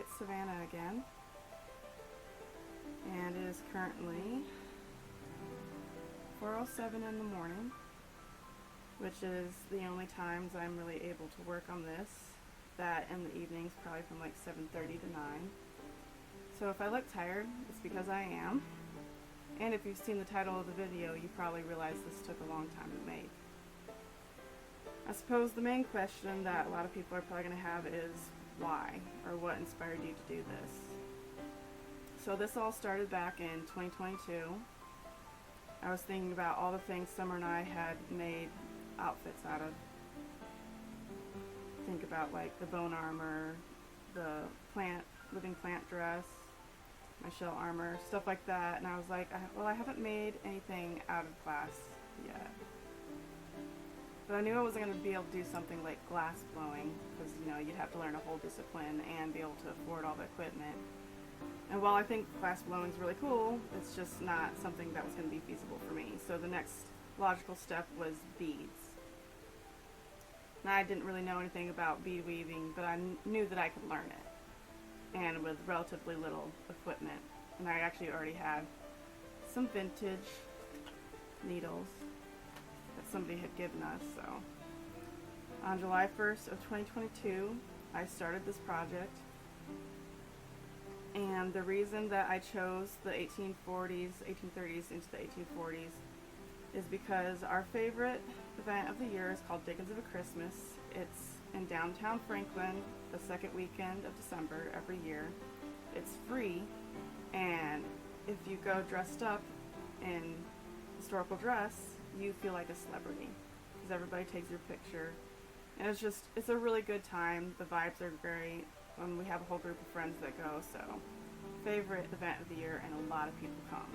it's Savannah again, and it is currently 4:07 in the morning, which is the only times I'm really able to work on this. That in the evenings, probably from like 7:30 to 9. So if I look tired, it's because I am. And if you've seen the title of the video, you probably realize this took a long time to make. I suppose the main question that a lot of people are probably going to have is why, or what inspired you to do this. So this all started back in 2022. I was thinking about all the things Summer and I had made outfits out of. Think about like the bone armor, the living plant dress, my shell armor, stuff like that. And I was like, I haven't made anything out of glass yet. But I knew I wasn't going to be able to do something like glass blowing, because you'd have to learn a whole discipline and be able to afford all the equipment. And while I think glass blowing is really cool, it's just not something that was going to be feasible for me. So the next logical step was beads. Now, I didn't really know anything about bead weaving, but I knew that I could learn it, and with relatively little equipment. And I actually already had some vintage needles that somebody had given us. So on July 1st of 2022, I started this project. And the reason that I chose the 1830s into the 1840s is because our favorite event of the year is called Dickens of a Christmas. It's in downtown Franklin the second weekend of December every year. It's free, and if you go dressed up in historical dress, you feel like a celebrity because everybody takes your picture. And it's a really good time. The vibes are great, and we have a whole group of friends that go, so favorite event of the year, and a lot of people come.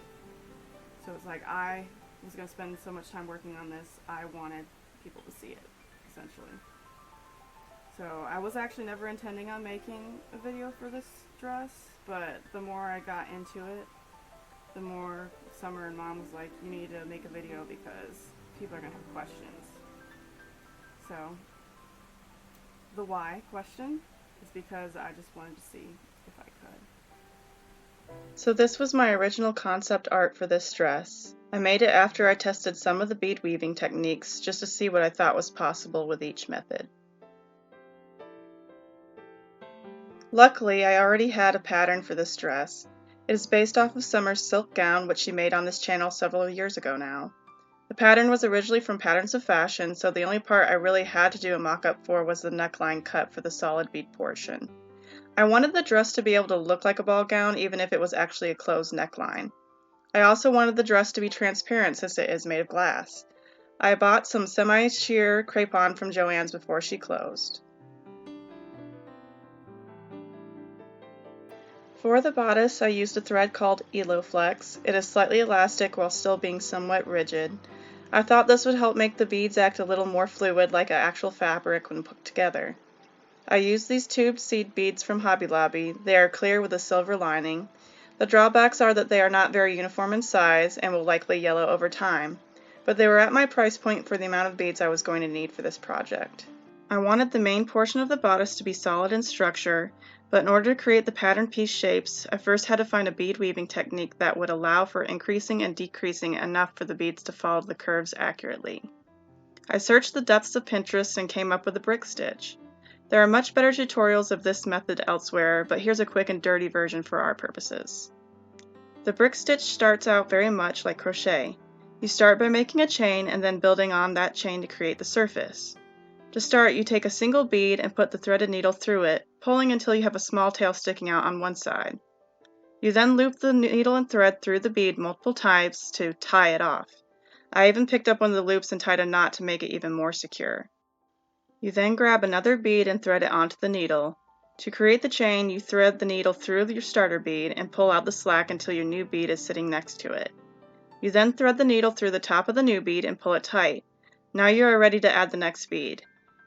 So it's like I was going to spend so much time working on this, I wanted people to see it, essentially. So I was actually never intending on making a video for this dress, but the more I got into it, the more Summer and Mom was like, you need to make a video because people are going to have questions. So the why question is because I just wanted to see if I could. So this was my original concept art for this dress. I made it after I tested some of the bead weaving techniques just to see what I thought was possible with each method. Luckily, I already had a pattern for this dress. It is based off of Summer's silk gown, which she made on this channel several years ago now. The pattern was originally from Patterns of Fashion, so the only part I really had to do a mock-up for was the neckline cut for the solid bead portion. I wanted the dress to be able to look like a ball gown even if it was actually a closed neckline. I also wanted the dress to be transparent since it is made of glass. I bought some semi-sheer crepe-on from Joann's before she closed. For the bodice, I used a thread called Eloflex. It is slightly elastic while still being somewhat rigid. I thought this would help make the beads act a little more fluid like an actual fabric when put together. I used these tube seed beads from Hobby Lobby. They are clear with a silver lining. The drawbacks are that they are not very uniform in size and will likely yellow over time, but they were at my price point for the amount of beads I was going to need for this project. I wanted the main portion of the bodice to be solid in structure, but in order to create the pattern piece shapes, I first had to find a bead weaving technique that would allow for increasing and decreasing enough for the beads to follow the curves accurately. I searched the depths of Pinterest and came up with a brick stitch. There are much better tutorials of this method elsewhere, but here's a quick and dirty version for our purposes. The brick stitch starts out very much like crochet. You start by making a chain and then building on that chain to create the surface. To start, you take a single bead and put the threaded needle through it, pulling until you have a small tail sticking out on one side. You then loop the needle and thread through the bead multiple times to tie it off. I even picked up one of the loops and tied a knot to make it even more secure. You then grab another bead and thread it onto the needle. To create the chain, you thread the needle through your starter bead and pull out the slack until your new bead is sitting next to it. You then thread the needle through the top of the new bead and pull it tight. Now you are ready to add the next bead.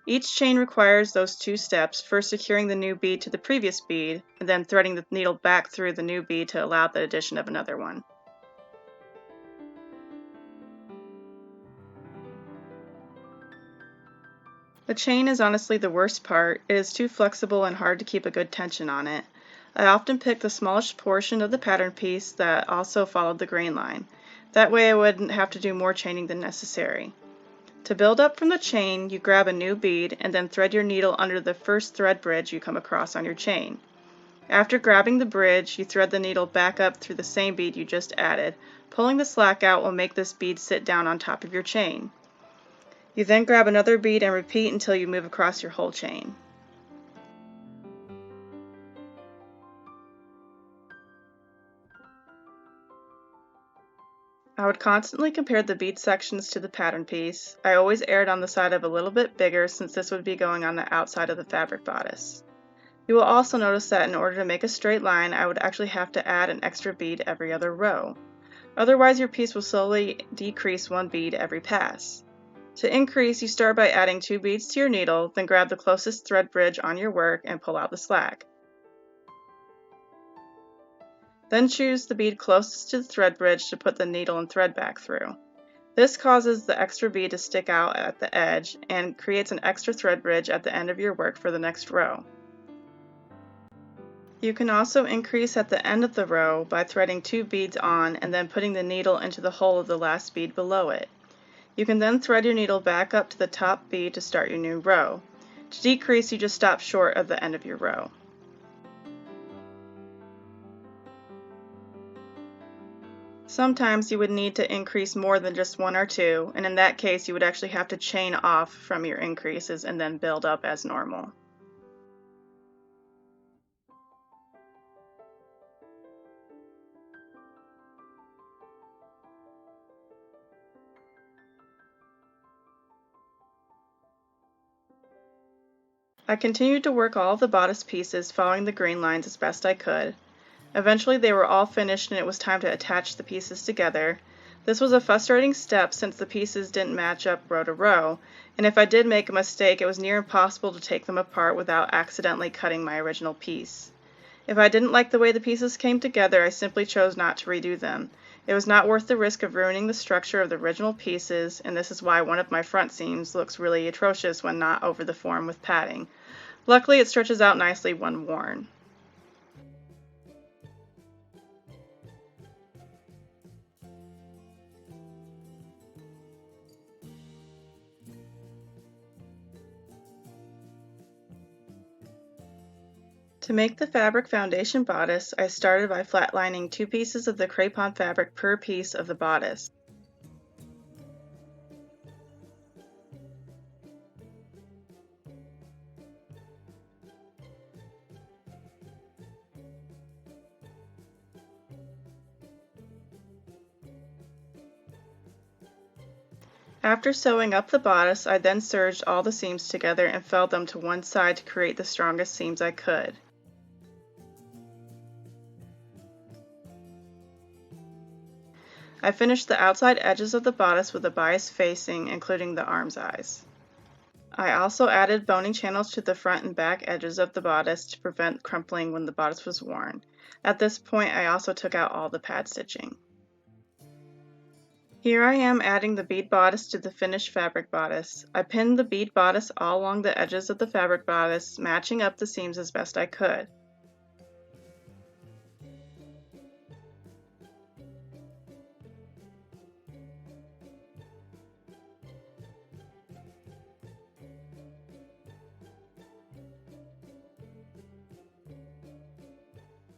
Each chain requires those two steps, first securing the new bead to the previous bead, and then threading the needle back through the new bead to allow the addition of another one. The chain is honestly the worst part. It is too flexible and hard to keep a good tension on it. I often picked the smallest portion of the pattern piece that also followed the grain line. That way I wouldn't have to do more chaining than necessary. To build up from the chain, you grab a new bead and then thread your needle under the first thread bridge you come across on your chain. After grabbing the bridge, you thread the needle back up through the same bead you just added. Pulling the slack out will make this bead sit down on top of your chain. You then grab another bead and repeat until you move across your whole chain. I would constantly compare the bead sections to the pattern piece. I always erred on the side of a little bit bigger since this would be going on the outside of the fabric bodice. You will also notice that in order to make a straight line, I would actually have to add an extra bead every other row. Otherwise, your piece will slowly decrease one bead every pass. To increase, you start by adding 2 beads to your needle, then grab the closest thread bridge on your work and pull out the slack. Then choose the bead closest to the thread bridge to put the needle and thread back through. This causes the extra bead to stick out at the edge and creates an extra thread bridge at the end of your work for the next row. You can also increase at the end of the row by threading 2 beads on and then putting the needle into the hole of the last bead below it. You can then thread your needle back up to the top bead to start your new row. To decrease, you just stop short of the end of your row. Sometimes you would need to increase more than just 1 or 2, and in that case you would actually have to chain off from your increases and then build up as normal. I continued to work all of the bodice pieces following the grain lines as best I could. Eventually they were all finished and it was time to attach the pieces together. This was a frustrating step since the pieces didn't match up row to row, and if I did make a mistake it was near impossible to take them apart without accidentally cutting my original piece. If I didn't like the way the pieces came together, I simply chose not to redo them. It was not worth the risk of ruining the structure of the original pieces, and this is why one of my front seams looks really atrocious when not over the form with padding. Luckily, it stretches out nicely when worn. To make the fabric foundation bodice, I started by flatlining 2 pieces of the crepon fabric per piece of the bodice. After sewing up the bodice, I then serged all the seams together and felled them to one side to create the strongest seams I could. I finished the outside edges of the bodice with a bias facing, including the arm's eyes. I also added boning channels to the front and back edges of the bodice to prevent crumpling when the bodice was worn. At this point, I also took out all the pad stitching. Here I am adding the bead bodice to the finished fabric bodice. I pinned the bead bodice all along the edges of the fabric bodice, matching up the seams as best I could.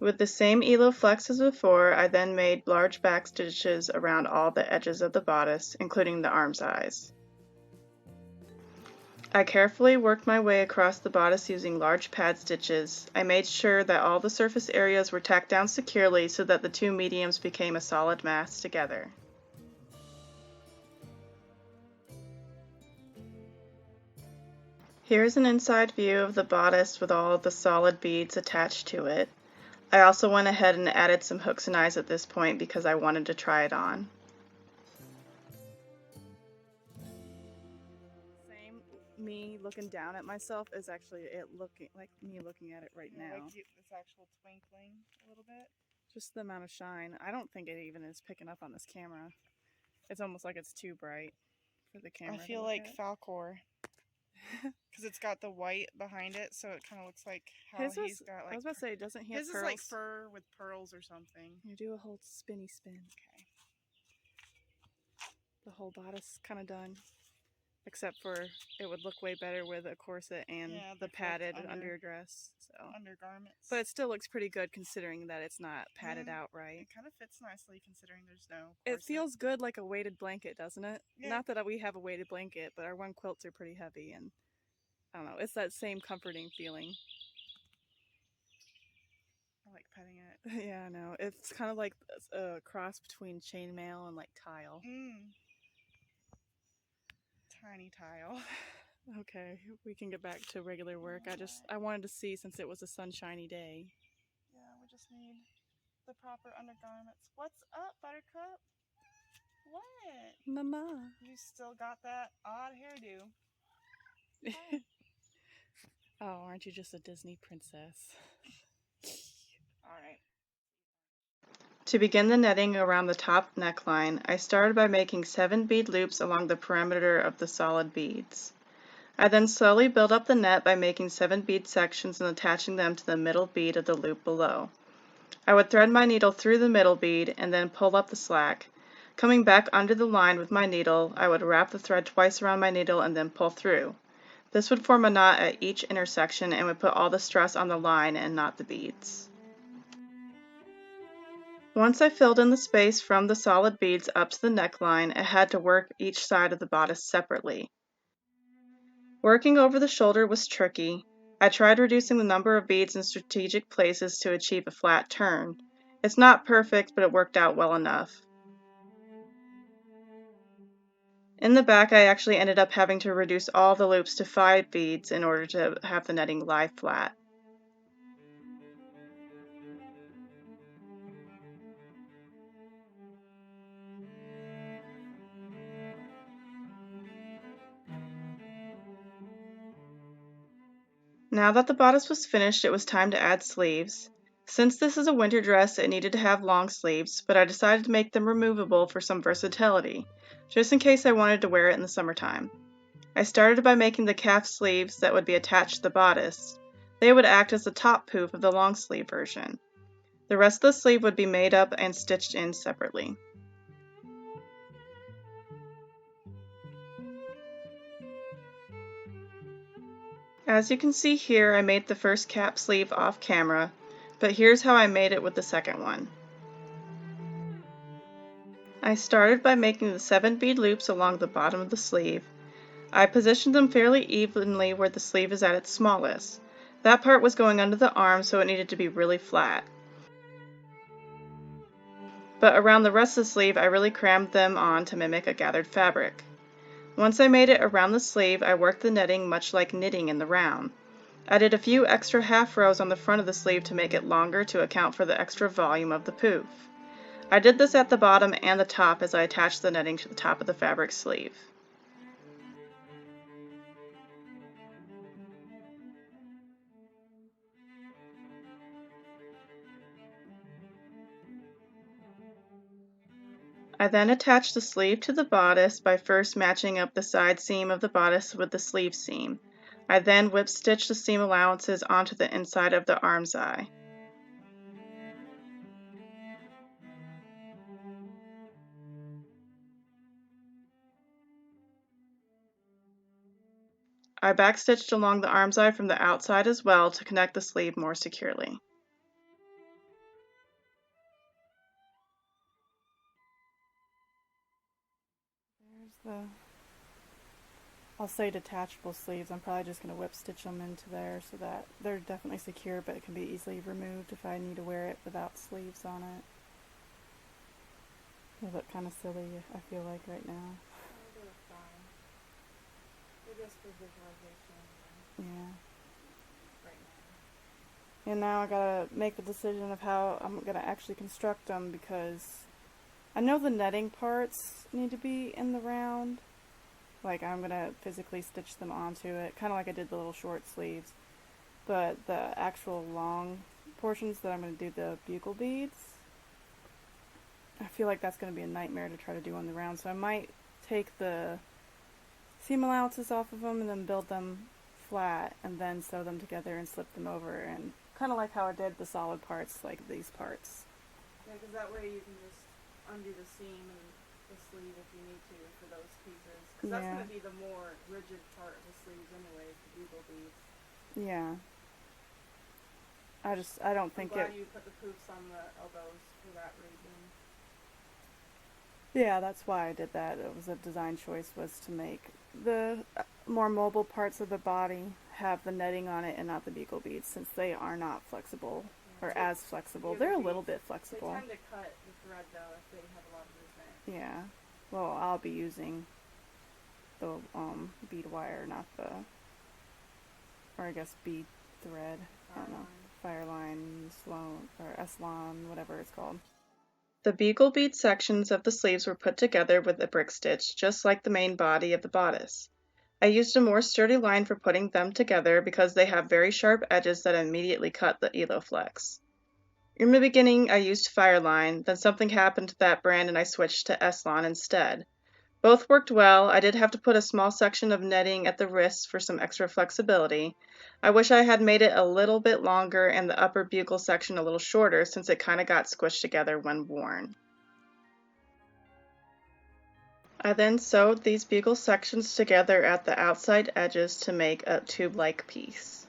With the same elo flex as before, I then made large back stitches around all the edges of the bodice, including the arm's eyes. I carefully worked my way across the bodice using large pad stitches. I made sure that all the surface areas were tacked down securely so that the 2 mediums became a solid mass together. Here's an inside view of the bodice with all of the solid beads attached to it. I also went ahead and added some hooks and eyes at this point because I wanted to try it on. Same me looking down at myself is actually it looking like me looking at it right now. Like this actual twinkling a little bit. Just the amount of shine. I don't think it even is picking up on this camera. It's almost like it's too bright for the camera. I feel like Falcor. because it's got the white behind it, so it kind of looks like how His he's was, got like. I was about to say, doesn't he have His pearls? is like fur with pearls or something. You do a whole spinny spin. Okay. The whole bodice kind of done. Except for it would look way better with a corset and the padded underdress. So undergarments. But it still looks pretty good considering that it's not padded out right. It kind of fits nicely considering there's no corset. It feels good like a weighted blanket, doesn't it? Yeah. Not that we have a weighted blanket, but our one quilts are pretty heavy, and I don't know, it's that same comforting feeling. I like petting it. Yeah, I know. It's kind of like a cross between chainmail and like tile. Tiny tile. Okay, we can get back to regular work. I wanted to see since it was a sunshiny day. Yeah, we just need the proper undergarments. What's up, Buttercup? What? Mama. You still got that odd hairdo. Oh, aren't you just a Disney princess? Alright. To begin the netting around the top neckline, I started by making 7 bead loops along the perimeter of the solid beads. I then slowly built up the net by making 7 bead sections and attaching them to the middle bead of the loop below. I would thread my needle through the middle bead and then pull up the slack. Coming back under the line with my needle, I would wrap the thread twice around my needle and then pull through. This would form a knot at each intersection and would put all the stress on the line and not the beads. Once I filled in the space from the solid beads up to the neckline, I had to work each side of the bodice separately. Working over the shoulder was tricky. I tried reducing the number of beads in strategic places to achieve a flat turn. It's not perfect, but it worked out well enough. In the back, I actually ended up having to reduce all the loops to 5 beads in order to have the netting lie flat. Now that the bodice was finished, it was time to add sleeves. Since this is a winter dress, it needed to have long sleeves, but I decided to make them removable for some versatility, just in case I wanted to wear it in the summertime. I started by making the calf sleeves that would be attached to the bodice. They would act as the top poof of the long sleeve version. The rest of the sleeve would be made up and stitched in separately. As you can see here, I made the first cap sleeve off camera, but here's how I made it with the second one. I started by making the 7 bead loops along the bottom of the sleeve. I positioned them fairly evenly where the sleeve is at its smallest. That part was going under the arm, so it needed to be really flat. But around the rest of the sleeve, I really crammed them on to mimic a gathered fabric. Once I made it around the sleeve, I worked the netting much like knitting in the round. I did a few extra half rows on the front of the sleeve to make it longer to account for the extra volume of the poof. I did this at the bottom and the top as I attached the netting to the top of the fabric sleeve. I then attached the sleeve to the bodice by first matching up the side seam of the bodice with the sleeve seam. I then whip stitched the seam allowances onto the inside of the arm's eye. I backstitched along the arm's eye from the outside as well to connect the sleeve more securely. There's the, I'll say detachable sleeves. I'm probably just going to whip stitch them into there so that they're definitely secure, but it can be easily removed if I need to wear it without sleeves on it. They look kind of silly, I feel like, right now. They're fine. They're just for visualization. Yeah. Right now. And now I gotta make the decision of how I'm gonna actually construct them, because I know the netting parts need to be in the round. Like, I'm gonna physically stitch them onto it, kind of like I did the little short sleeves. But the actual long portions that I'm gonna do the bugle beads, I feel like that's gonna be a nightmare to try to do on the round. So I might take the seam allowances off of them and then build them flat and then sew them together and slip them over, and kind of like how I did the solid parts, like these parts. Yeah, because that way you can just undo the seam and the sleeve if you need to for those pieces. Because that's going to be the more rigid part of the sleeves anyway, the bugle beads. Yeah. I don't think I'm glad you put the poofs on the elbows for that reason. Yeah, that's why I did that. It was a design choice, was to make the more mobile parts of the body have the netting on it and not the bugle beads, since they are not flexible or as flexible. They're a little bit flexible. They tend to cut the thread though if they have a lot of movement. Yeah. Well, I'll be using the bead wire, not the, or I guess bead thread. I don't know. Fireline, Sloan, or Eslon, whatever it's called. The bugle bead sections of the sleeves were put together with a brick stitch, just like the main body of the bodice. I used a more sturdy line for putting them together because they have very sharp edges that immediately cut the Eloflex. In the beginning, I used Fireline, then something happened to that brand and I switched to Eslon instead. Both worked well. I did have to put a small section of netting at the wrists for some extra flexibility. I wish I had made it a little bit longer and the upper bugle section a little shorter, since it kind of got squished together when worn. I then sewed these bugle sections together at the outside edges to make a tube-like piece.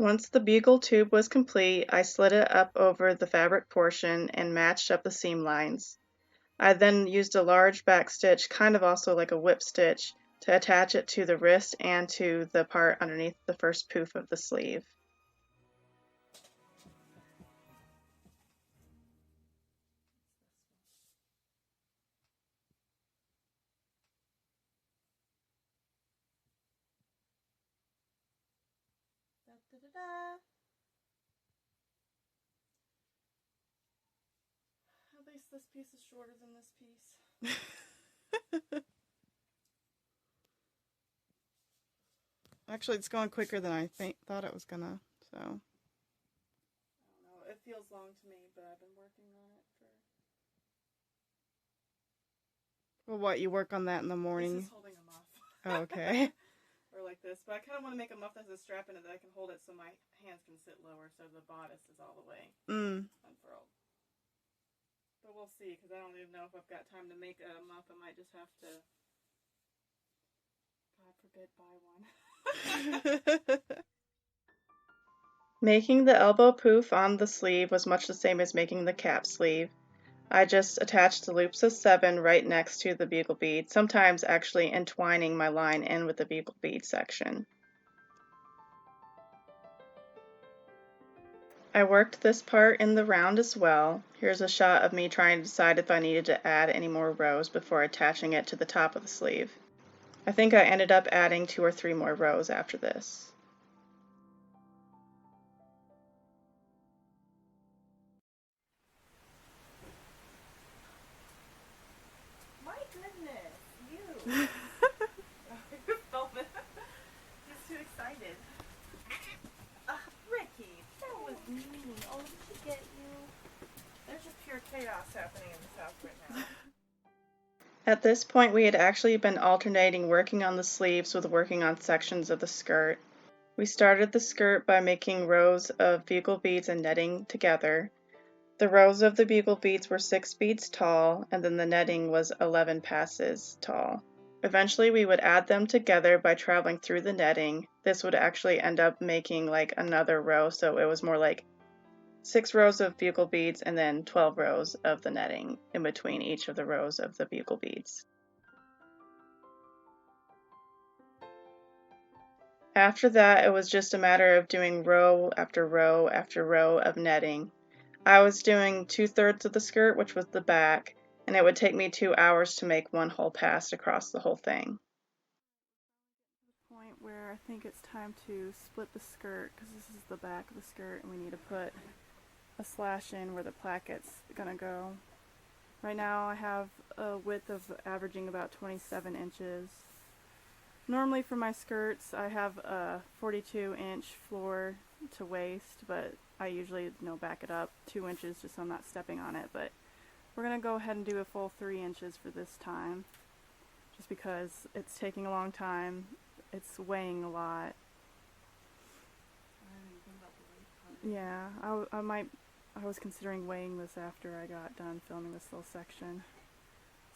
Once the bugle tube was complete, I slid it up over the fabric portion and matched up the seam lines. I then used a large back stitch, kind of also like a whip stitch, to attach it to the wrist and to the part underneath the first poof of the sleeve. Da-da-da-da. At least this piece is shorter than this piece. Actually, it's going quicker than I thought it was gonna, so. I don't know. It feels long to me, but I've been working on it for. Well, what, you work on that in the morning? This is holding a muff. Oh, okay. Or like this, but I kind of want to make a muff that has a strap in it that I can hold it so my hands can sit lower, so the bodice is all the way unfurled. But we'll see, because I don't even know if I've got time to make a muff. I might just have to, God forbid, buy one. Making the elbow poof on the sleeve was much the same as making the cap sleeve. I just attached the loops of 7 right next to the bugle bead, sometimes actually entwining my line in with the bugle bead section. I worked this part in the round as well. Here's a shot of me trying to decide if I needed to add any more rows before attaching it to the top of the sleeve. I think I ended up adding 2 or 3 more rows after this. My goodness, you. He's too excited. Ricky, that was mean. Oh, did she get you? There's just pure chaos happening in this house right now. At this point, we had actually been alternating working on the sleeves with working on sections of the skirt. We started the skirt by making rows of bugle beads and netting together. The rows of the bugle beads were 6 beads tall, and then the netting was 11 passes tall. Eventually, we would add them together by traveling through the netting. This would actually end up making like another row, so it was more like 6 rows of bugle beads and then 12 rows of the netting in between each of the rows of the bugle beads. After that, it was just a matter of doing row after row after row of netting. I was doing 2/3 of the skirt, which was the back, and it would take me 2 hours to make one whole pass across the whole thing. Point where I think it's time to split the skirt because this is the back of the skirt and we need to put a slash in where the placket's gonna go. Right now I have a width of averaging about 27 inches. Normally for my skirts I have a 42-inch floor to waist, but I usually back it up 2 inches just so I'm not stepping on it. But we're gonna go ahead and do a full 3 inches for this time, just because it's taking a long time. It's weighing a lot. I didn't even think about the weight part. Yeah, I was considering weighing this after I got done filming this little section.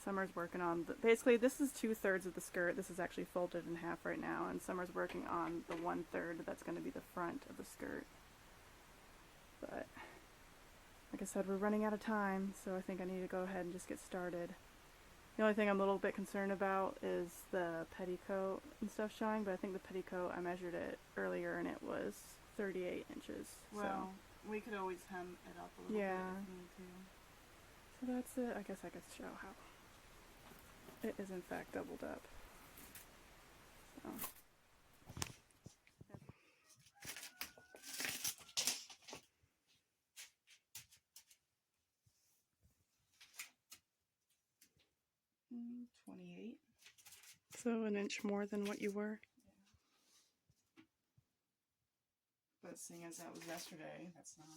Summer's working on basically this is 2/3 of the skirt. This is actually folded in half right now, and Summer's working on the 1/3 that's going to be the front of the skirt. But like I said, we're running out of time, so I think I need to go ahead and just get started. The only thing I'm a little bit concerned about is the petticoat and stuff showing, but I think the petticoat, I measured it earlier and it was 38 inches. Well, we could always hem it up a little bit if we need to. So that's it. I guess I could show how it is in fact doubled up. So. 28. So an inch more than what you were? Yeah. But seeing as that was yesterday, that's not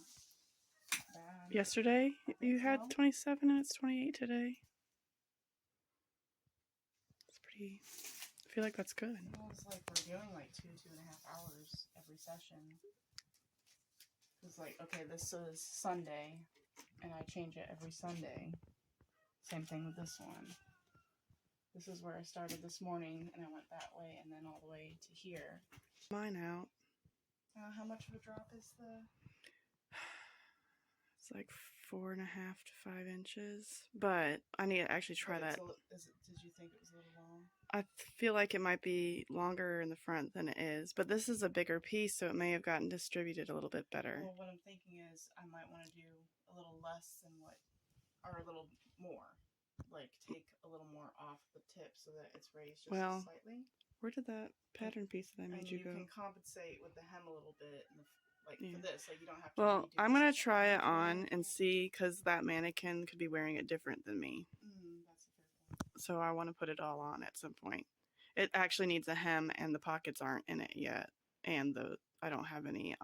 bad. Yesterday you had so. 27 and it's 28 today. It's pretty, I feel like that's good. Well, it's like we're doing like 2.5 hours every session. It's like, okay, this is Sunday, and I change it every Sunday. Same thing with this one. This is where I started this morning, and I went that way, and then all the way to here. Mine out. How much of a drop is the... It's like 4.5 to 5 inches, but I need to actually try that. Did you think it was a little long? I feel like it might be longer in the front than it is, but this is a bigger piece, so it may have gotten distributed a little bit better. Well, what I'm thinking is I might want to do a little less than what, or a little more. Like, take a little more off the tip so that it's raised just slightly. Where did that pattern piece that I made you go? You can compensate with the hem a little bit, and for this, like you don't have to. Well, I'm gonna try it on and see, because that mannequin could be wearing it different than me. That's a fair point. So I want to put it all on at some point. It actually needs a hem, and the pockets aren't in it yet, and I don't have any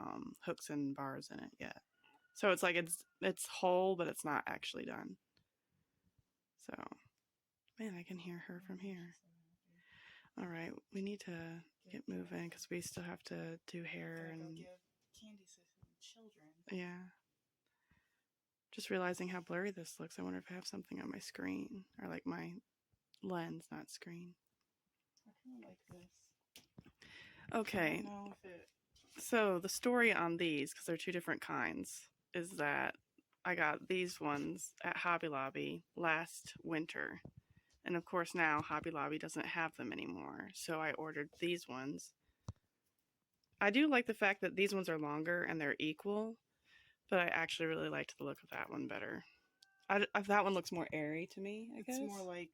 hooks and bars in it yet. So it's like it's whole, but it's not actually done. So, man, I can hear her from here. All right, we need to get moving because we still have to do hair and give candy to children. Yeah. Just realizing how blurry this looks. I wonder if I have something on my screen, or like my lens, not screen. I kind of like this. Okay. I don't know if it... So the story on these, because they're two different kinds, is that I got these ones at Hobby Lobby last winter. And of course now Hobby Lobby doesn't have them anymore. So I ordered these ones. I do like the fact that these ones are longer and they're equal, but I actually really liked the look of that one better. That one looks more airy to me, I guess. It's more like...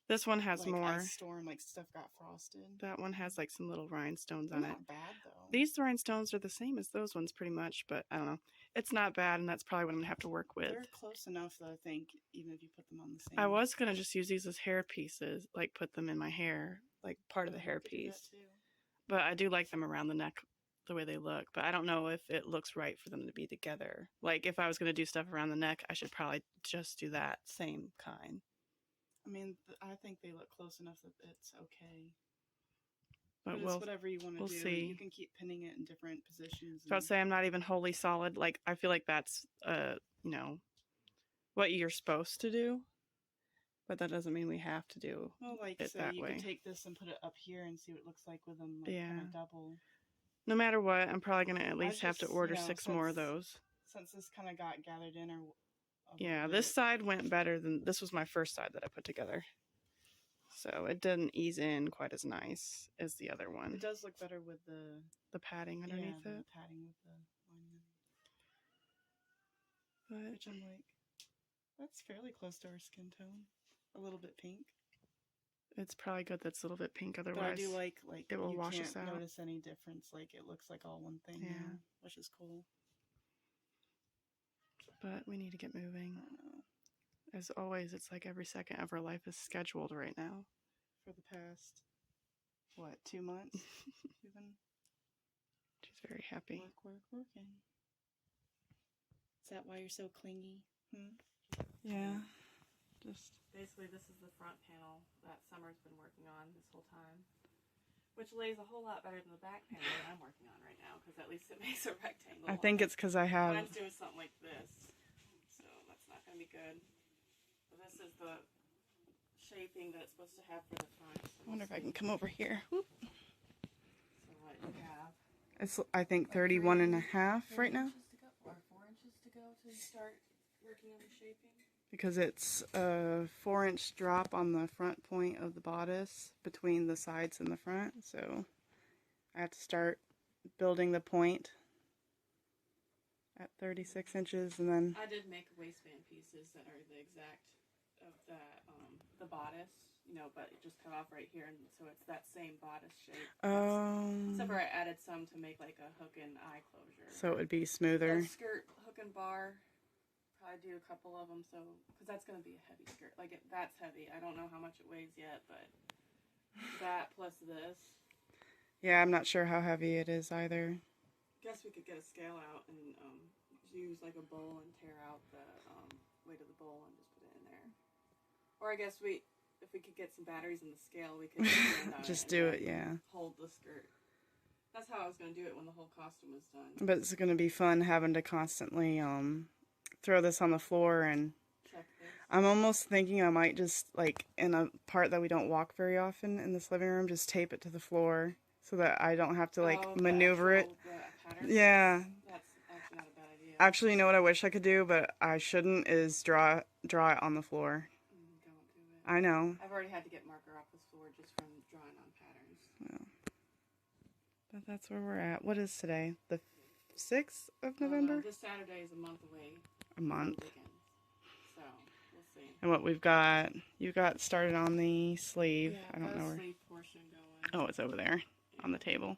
This one has like more... ice storm, like stuff got frosted. That one has like some little rhinestones They're on it. Not bad, though. These rhinestones are the same as those ones pretty much, but I don't know. It's not bad, and that's probably what I'm going to have to work with. They're close enough, though, I think, even if you put them on the same... I was going to just use these as hair pieces, like put them in my hair, like part of the hair piece. But I do like them around the neck, the way they look, but I don't know if it looks right for them to be together. Like, if I was going to do stuff around the neck, I should probably just do that same kind. I mean, I think they look close enough that it's okay. But it's whatever you want to do. See. You can keep pinning it in different positions. So I'd say I'm not even wholly solid. Like, I feel like that's, what you're supposed to do. But that doesn't mean we have to do it that way. You can take this and put it up here and see what it looks like with them kind of double. No matter what, I'm probably going to at least have to order 6 more of those. Since this kind of got gathered in Yeah, this side went better than... This was my first side that I put together. So it didn't ease in quite as nice as the other one. It does look better with the padding underneath it. the padding with the lining underneath. But which I'm like, that's fairly close to our skin tone. A little bit pink. It's probably good that's a little bit pink, But I otherwise do like it will you wash can't us out. notice any difference. Like it looks like all one thing Yeah. now, which is cool. But we need to get moving. I know. As always, it's like every second of our life is scheduled right now. For the past, what, 2 months? We've been She's very happy. working. Is that why you're so clingy? Yeah. Just Basically, this is the front panel that Summer's been working on this whole time, which lays a whole lot better than the back panel that I'm working on right now, because at least it makes a rectangle. I think it's because I have. Mine's doing something like this, so that's not going to be good. But this is the shaping that it's supposed to have for the front. So I wonder if I can come over here. Whoop. So what you have? It's I think 31 and a half right now. 3 inches to go, or 4 inches to go to start working on the shaping. Because it's a 4-inch drop on the front point of the bodice between the sides and the front, so I have to start building the point at 36 inches, and then I did make waistband pieces that are the exact of the bodice, you know, but it just cut off right here, and so it's that same bodice shape. Except for I added some to make like a hook and eye closure. so it would be smoother. That skirt hook and bar, probably do a couple of them, so because that's going to be a heavy skirt. Like that's heavy. I don't know how much it weighs yet, but that plus this. Yeah, I'm not sure how heavy it is either. Guess we could get a scale out and use like a bowl and tear out the weight of the bowl and just put it in there. Or I guess if we could get some batteries in the scale, we could just do it, yeah. Hold the skirt. That's how I was going to do it when the whole costume was done. But it's going to be fun having to constantly throw this on the floor, and Check this. I'm almost thinking I might just, like, in a part that we don't walk very often in this living room, just tape it to the floor so that I don't have to, like, maneuver it. Yeah. That's actually not a bad idea. Actually, you know what I wish I could do, but I shouldn't, is draw it on the floor. Don't do it. I know. I've already had to get marker off the floor just from drawing on patterns. Yeah. But that's where we're at. What is today? The 6th of November? This Saturday is a month away. A month. So, we'll see. And what we've got, you got started on the sleeve. Yeah, I don't know where. sleeve portion going. Oh, it's over there on the table.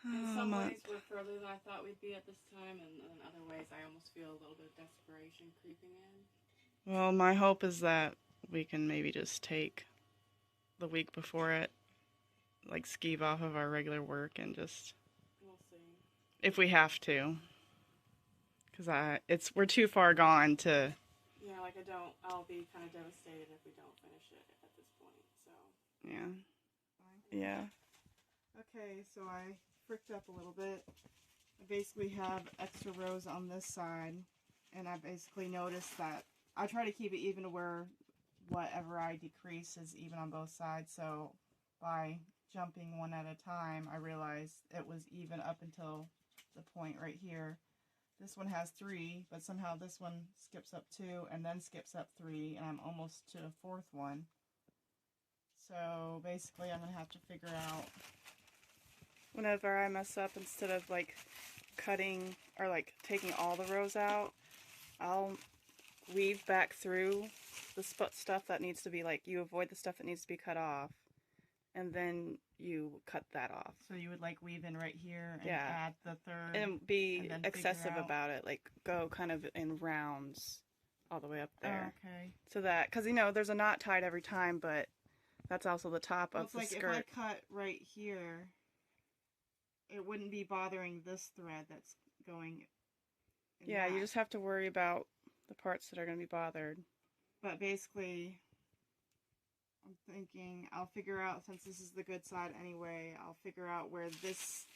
In some ways, we're further than I thought we'd be at this time, and in other ways, I almost feel a little bit of desperation creeping in. Well, my hope is that we can maybe just take the week before it, like, skeeve off of our regular work and just, We'll see. if we have to, because we're too far gone to. Yeah, like I'll be kind of devastated if we don't finish it at this point. So. Yeah. Yeah. Okay, so I fricked up a little bit. I basically have extra rows on this side, and I basically noticed that I try to keep it even to where whatever I decrease is even on both sides, so by jumping one at a time, I realized it was even up until the point right here. This one has 3, but somehow this one skips up 2 and then skips up 3, and I'm almost to a 4th one. So basically I'm going to have to figure out. Whenever I mess up, instead of, like, cutting or, like, taking all the rows out, I'll weave back through the stuff that needs to be, like, you avoid the stuff that needs to be cut off, and then you cut that off. So you would, like, weave in right here and Yeah. add the third. And be and excessive about it, like, go kind of in rounds all the way up there. Okay. So that, because, you know, there's a knot tied every time, but that's also the top Well, of it's the like skirt. if I cut right here, it wouldn't be bothering this thread that's going in Yeah, you that. just have to worry about the parts that are going to be bothered. But basically, I'm thinking I'll figure out, since this is the good side anyway, I'll figure out where this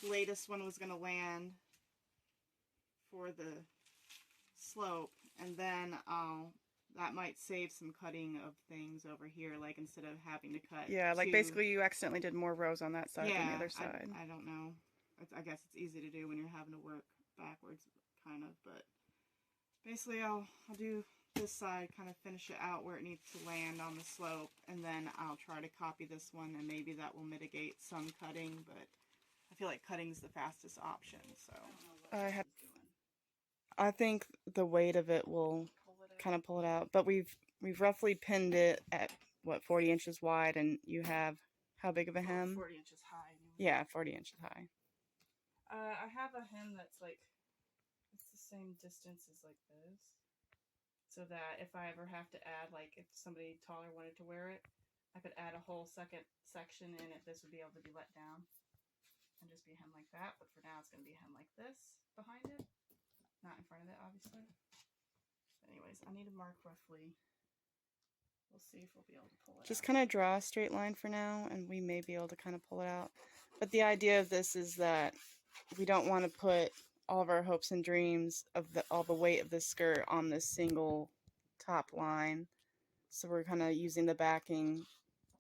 latest one was going to land for the slope, and then that might save some cutting of things over here, like instead of having to cut. Yeah, like 2. basically you accidentally did more rows on that side than the other side. I don't know. I guess it's easy to do when you're having to work backwards, kind of, but basically I'll do this side, kind of finish it out where it needs to land on the slope, and then I'll try to copy this one, and maybe that will mitigate some cutting, but I feel like cutting's the fastest option, so. I think the weight of it will kind of pull it out, but we've we've roughly pinned it at, what, 40 inches wide, and you have how big of a hem? 40 inches high. Anyway. Yeah, 40 inches high. I have a hem that's like, it's the same distance as like this. So that if I ever have to add, like if somebody taller wanted to wear it, I could add a whole second section in it. This would be able to be let down and just be a hem like that. But for now, it's going to be a hem like this behind it, not in front of it, obviously. Anyways, I need to mark roughly. We'll see if we'll be able to pull it Just out. kind of draw a straight line for now, and we may be able to kind of pull it out. But the idea of this is that we don't want to put all of our hopes and dreams of all the weight of the skirt on this single top line. So we're kind of using the backing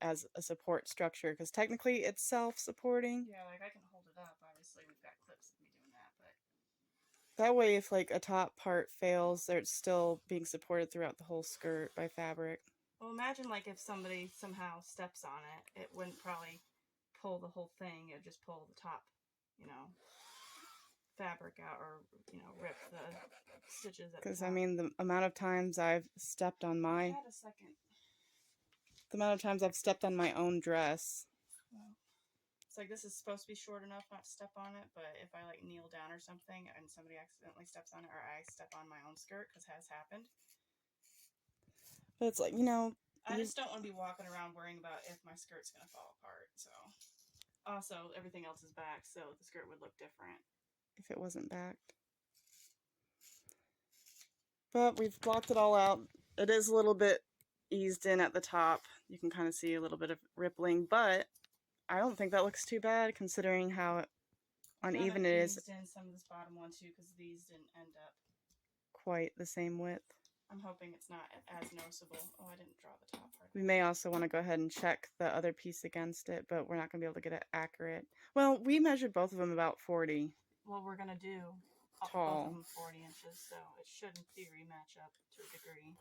as a support structure, because technically it's self-supporting. Yeah, like I can hold it up. Obviously, we've got clips of me doing that, but that way, if like a top part fails, it's still being supported throughout the whole skirt by fabric. Well, imagine like if somebody somehow steps on it, it wouldn't probably pull the whole thing. It would just pull the top, you know, fabric out, or you know, rip the stitches at the Because top. I mean, the amount of times I've stepped on my Add a second. the amount of times I've stepped on my own dress. Well, it's like this is supposed to be short enough not to step on it, but if I like kneel down or something and somebody accidentally steps on it, or I step on my own skirt, because it has happened. But it's like, you know, I just don't want to be walking around worrying about if my skirt's going to fall apart. So, also, everything else is back, so the skirt would look different if it wasn't backed. But we've blocked it all out. It is a little bit eased in at the top. You can kind of see a little bit of rippling, but I don't think that looks too bad considering how uneven it is. Eased in some of this bottom one too, because these didn't end up quite the same width. I'm hoping it's not as noticeable. Oh, I didn't draw the top part. We may also want to go ahead and check the other piece against it, but we're not going to be able to get it accurate. Well, we measured both of them about 40. Well, we're going to do tall. Both of them 40 inches, so it should, in theory, match up to a degree.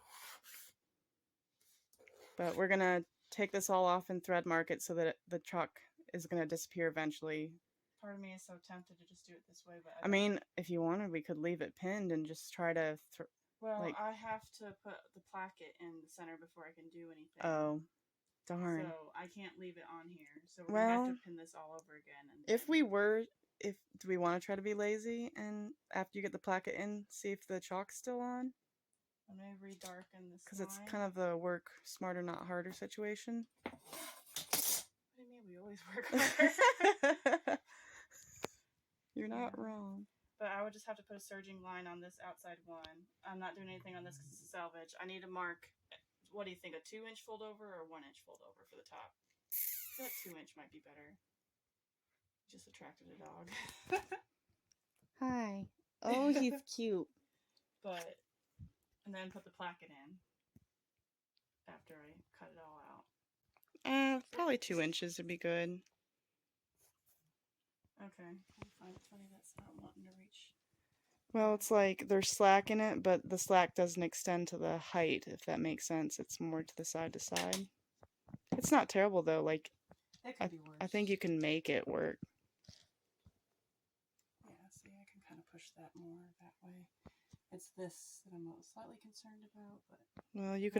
But we're going to take this all off and thread mark it so that the chalk is going to disappear eventually. Part of me is so tempted to just do it this way, but I mean, if you wanted, we could leave it pinned and just try to... Well, I have to put the placket in the center before I can do anything. Oh, darn. So I can't leave it on here. So we're going to have to pin this all over again. And if do we want to try to be lazy and after you get the placket in, see if the chalk's still on? I'm going to redarken this because it's kind of the work smarter, not harder situation. What do you mean we always work harder? You're not wrong. But I would just have to put a serging line on this outside one. I'm not doing anything on this because it's salvage. I need to mark, what do you think, a 2-inch fold over or a 1-inch fold over for the top? I feel like 2-inch might be better. Just attracted a dog. Hi. Oh, he's cute. But, and then put the placket in after I cut it all out. Probably 2 inches would be good. Okay. I find it funny that's not wanting to reach. Well, it's like there's slack in it, but the slack doesn't extend to the height, if that makes sense. It's more to side. It's not terrible, though. Like, it could be worse. I think you can make it work. Yeah, see, I can kind of push that more that way. It's this that I'm slightly concerned about, but... Well, you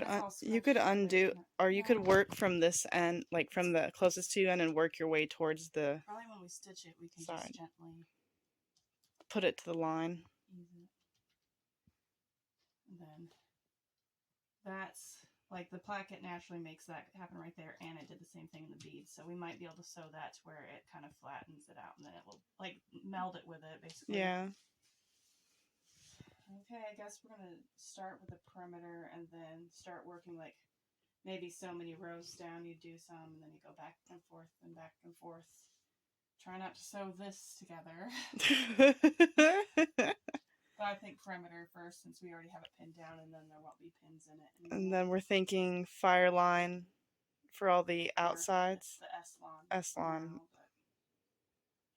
could undo, or you could work from this end, like from the closest to you end, and work your way towards the... Probably when we stitch it, we can side. just gently... put it to the line. Ease it. And then... That's... Like, the placket naturally makes that happen right there, and it did the same thing in the beads, so we might be able to sew that to where it kind of flattens it out, and then it will, like, meld it with it, basically. Yeah. Okay, I guess we're going to start with the perimeter and then start working like maybe so many rows down. You do some and then you go back and forth and back and forth. Try not to sew this together. But I think perimeter first since we already have it pinned down and then there won't be pins in it anymore. And then we're thinking fire line for all the outsides. The S-line. S-line. No,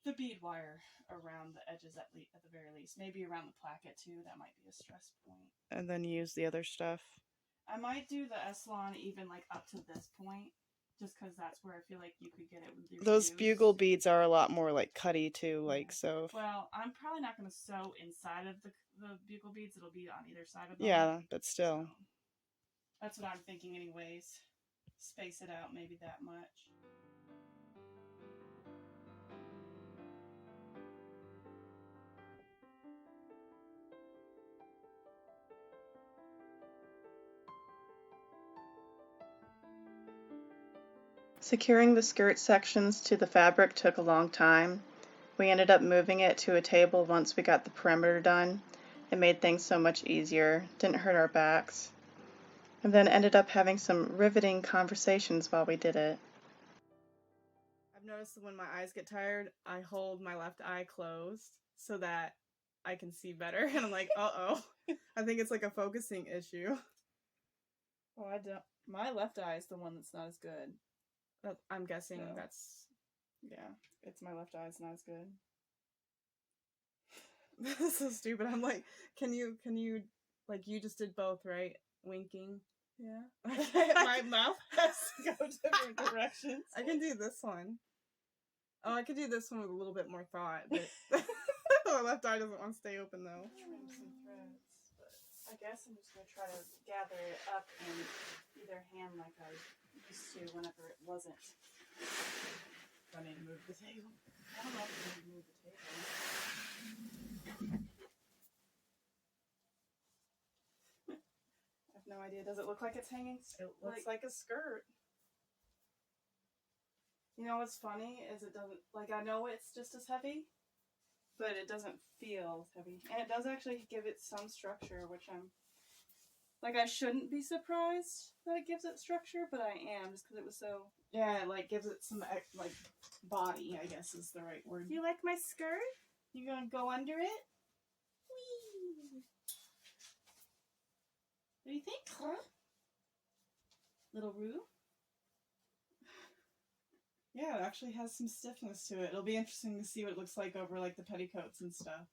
the bead wire around the edges at the very least. Maybe around the placket too. That might be a stress point. And then use the other stuff. I might do the S-line even like up to this point. Just because that's where I feel like you could get it with your Those fuse. bugle beads are a lot more like cutty too. Like so. Well, I'm probably not going to sew inside of the bugle beads. It'll be on either side of them. Yeah, but still. That's what I'm thinking anyways. Space it out maybe that much. Securing the skirt sections to the fabric took a long time. We ended up moving it to a table once we got the perimeter done. It made things so much easier, didn't hurt our backs, and then ended up having some riveting conversations while we did it. I've noticed that when my eyes get tired, I hold my left eye closed so that I can see better. And I'm like, uh-oh. I think it's like a focusing issue. Oh, I don't. My left eye is the one that's not as good. I'm guessing that's, yeah, it's my left eye is not as good. This is so stupid. I'm like, can you, like, you just did both, right? Winking. Yeah. My mouth has to go different directions. I can do this one. Oh, I could do this one with a little bit more thought, but my left eye doesn't want to stay open though. Trim some threads, but I guess I'm just gonna try to gather it up in either hand like I used to whenever it wasn't. Do I need to move the table? I don't know if I need to move the table. I have no idea. Does it look like it's hanging? It looks like a skirt. You know what's funny is it doesn't, like, I know it's just as heavy, but it doesn't feel heavy. And it does actually give it some structure, which I'm, like, I shouldn't be surprised that it gives it structure, but I am, just because it was so, yeah, it, like, gives it some, like, body, I guess is the right word. You like my skirt? You gonna go under it? Whee! What do you think, huh? Little Roo? Yeah, it actually has some stiffness to it. It'll be interesting to see what it looks like over, like, the petticoats and stuff.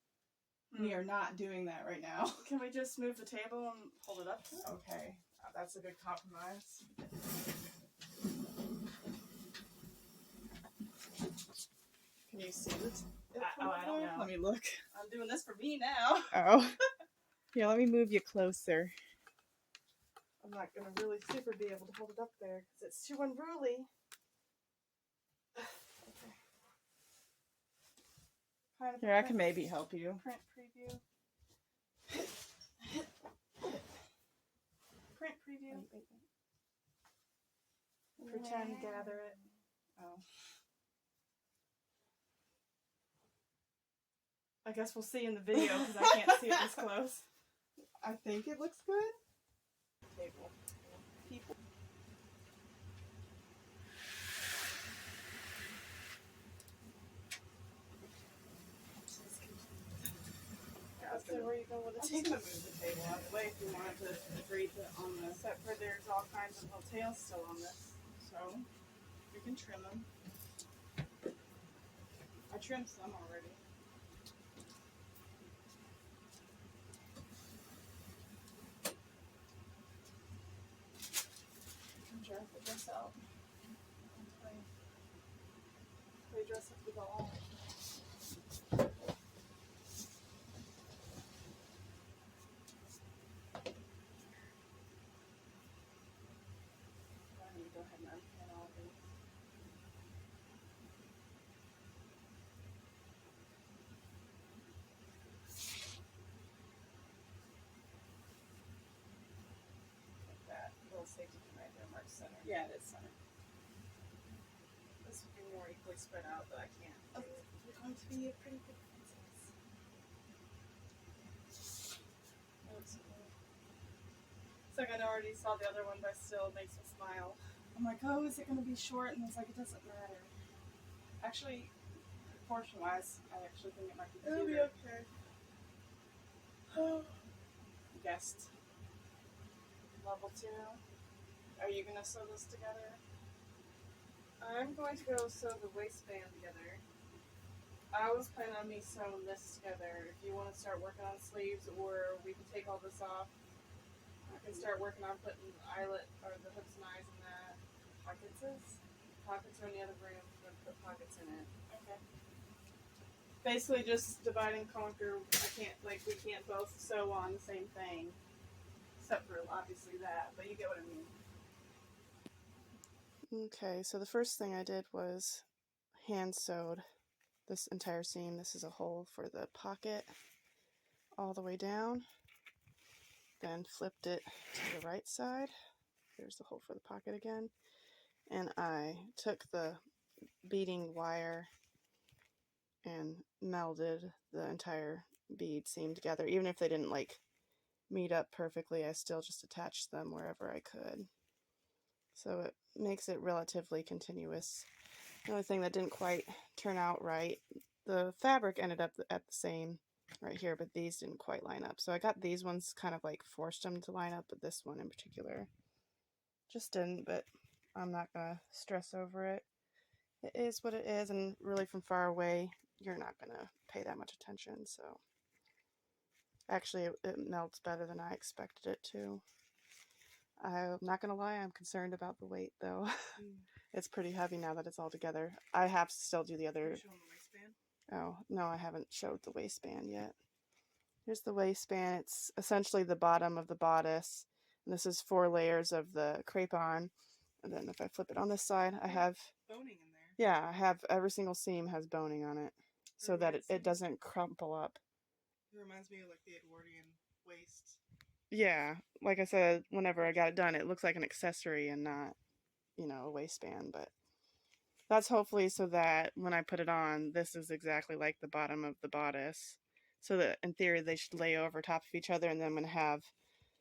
We are not doing that right now. Can we just move the table and hold it up? Okay, that's a good compromise. Can you see this? I don't know. Let me look. I'm doing this for me now. Oh. Yeah, let me move you closer. I'm not going to really super be able to hold it up there because it's too unruly. Okay. Here, I can maybe help you. Print preview. Print preview. Wait. Pretend, gather it. Oh. I guess we'll see in the video because I can't see it this close. I think it looks good. Table. People. So where you go with the table? I'm just gonna move the table out of the way if you wanted to breathe it on this. Except for there's all kinds of little tails still on this. So you can trim them. I trimmed some already. I'm trying to put this out. Play dress up the doll. Go ahead and unpin all of these. Like that. Little safety pin right there marks center. Yeah, it is center. This would be more equally spread out, but I can't. Oh, you're going to be a pretty good princess. That looks cool. It's like I already saw the other one, but still makes me smile. I'm like, oh, is it going to be short? And it's like, it doesn't matter. Actually, proportion-wise, I actually think it might be cuter. It'll be okay. Guessed. Level 2. Are you going to sew this together? I'm going to go sew the waistband together. I was planning on me sewing this together. If you want to start working on sleeves, or we can take all this off. I can start working on putting the eyelet or the hooks and eyes in that. Pockets are in the other room. I'm going to put pockets in it. Okay. Basically just divide and conquer. We can't both sew on the same thing. except for obviously that, but you get what I mean. Okay, so the first thing I did was hand sewed this entire seam. This is a hole for the pocket all the way down. Then flipped it to the right side. There's the hole for the pocket again. And I took the beading wire and melded the entire bead seam together. Even if they didn't like meet up perfectly, I still just attached them wherever I could. So it makes it relatively continuous. The only thing that didn't quite turn out right, the fabric ended up at the same right here, but these didn't quite line up. So I got these ones kind of like forced them to line up, but this one in particular just didn't, but I'm not gonna stress over it. It is what it is, and really from far away, you're not gonna pay that much attention, so. Actually, it melts better than I expected it to. I'm not gonna lie, I'm concerned about the weight though. It's pretty heavy now that it's all together. I have to still do the other. Showing the waistband? Oh, no, I haven't showed the waistband yet. Here's the waistband. It's essentially the bottom of the bodice. And this is 4 layers of the crepon. And then if I flip it on this side, I have boning in there. Yeah, I have every single seam has boning on it, so that it doesn't crumple up. It reminds me of like the Edwardian waist. Yeah, like I said, whenever I got it done, it looks like an accessory and not, you know, a waistband, but that's hopefully so that when I put it on, this is exactly like the bottom of the bodice. So that in theory they should lay over top of each other, and then I'm going to have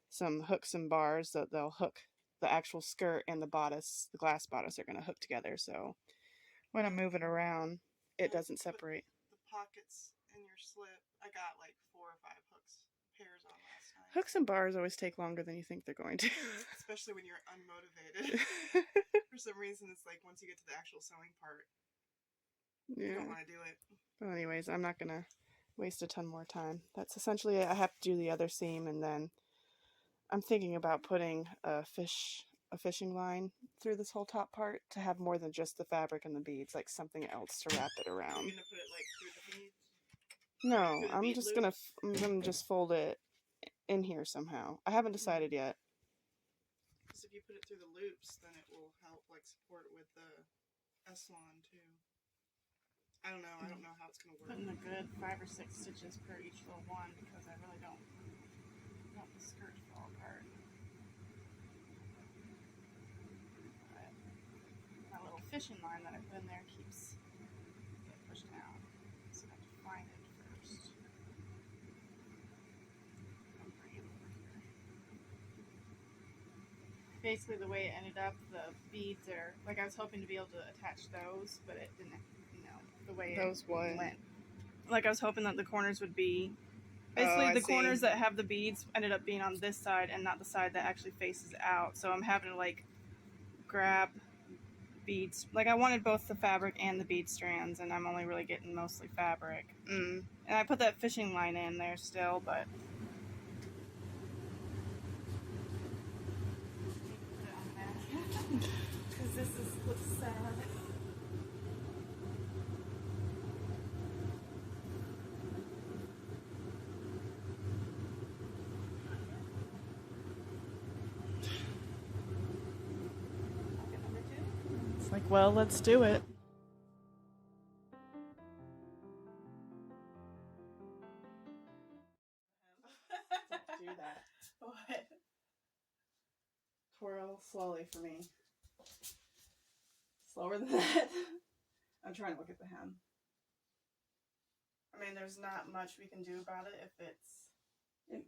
some hooks and bars that they'll hook the actual skirt and the bodice, the glass bodice, are going to hook together. So when I move it around, it doesn't separate. The pockets in your slip, I got like 4 or 5 pairs on last night. Hooks and bars always take longer than you think they're going to. Especially when you're unmotivated. For some reason, it's like once you get to the actual sewing part, you don't want to do it. Well, anyways, I'm not going to waste a ton more time. That's essentially it. I have to do the other seam, and then I'm thinking about putting a fishing line through this whole top part to have more than just the fabric and the beads, like something else to wrap it around. You're going to put it like through the beads? No, I'm just going to just fold it in here somehow. I haven't decided yet. Because if you put it through the loops, then it will help like support it with the S-line too. I don't know how it's going to work. Putting a good 5 or 6 stitches per each little one, because I really don't want the skirt to fall apart. But my little fishing line that I put in there keeps getting pushed down, so I have to find it first. I'll bring it over here. Basically, the way it ended up, the beads are like I was hoping to be able to attach those, but it didn't. The way Those what? went. Like I was hoping that the corners would be basically the corners that have the beads ended up being on this side and not the side that actually faces out. So I'm having to like grab beads. Like I wanted both the fabric and the bead strands, and I'm only really getting mostly fabric. And I put that fishing line in there still, but because this looks sad. It's like, well, let's do it. Don't do that. What? Twirl slowly for me. Slower than that. I'm trying to look at the hem. I mean, there's not much we can do about it if it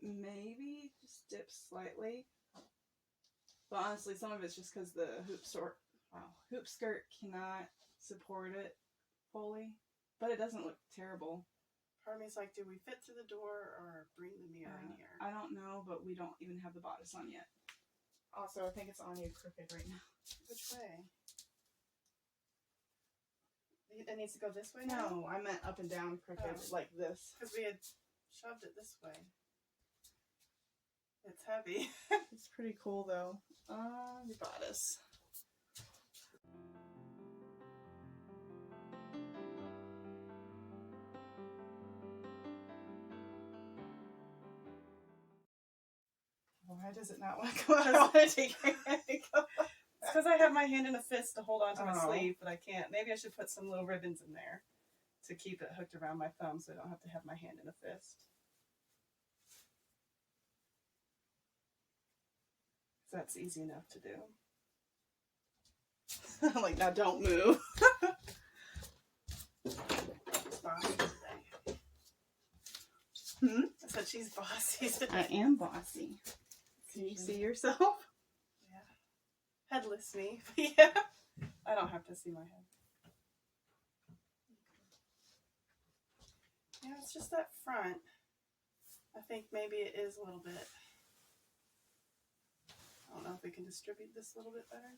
maybe just dips slightly. But honestly, some of it's just because the hoop skirt cannot support it fully. But it doesn't look terrible. Part of me is like, do we fit through the door or bring the mirror in here? I don't know, but we don't even have the bodice on yet. Also, I think it's on you crooked right now. Which way? It needs to go this way now? No, I meant up and down crooked, like this. Because we had shoved it this way. It's heavy. It's pretty cool, though. The bodice. Why does it not want to go out? I want to take your hand and go. It's because I have my hand in a fist to hold onto my Oh. sleeve, but I can't. Maybe I should put some little ribbons in there to keep it hooked around my thumb so I don't have to have my hand in a fist. That's easy enough to do. Like, now don't move. Bossy today. Hmm? I said she's bossy today. I am bossy. Can you see yourself? Yeah. Headless me. Yeah. I don't have to see my head. Yeah, it's just that front. I think maybe it is a little bit. I don't know if we can distribute this a little bit better.